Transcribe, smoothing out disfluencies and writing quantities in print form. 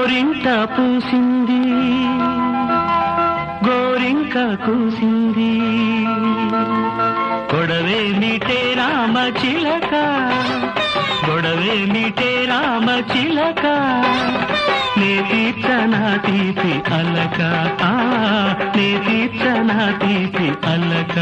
గోరింట పూసింది గోరింక కూసింది గొడవే మీటే రామ చిలక గొడవే మీటే రామ చిలక నే తీర్చనా తీపి అలక నే తీర్చనా తీపి అలక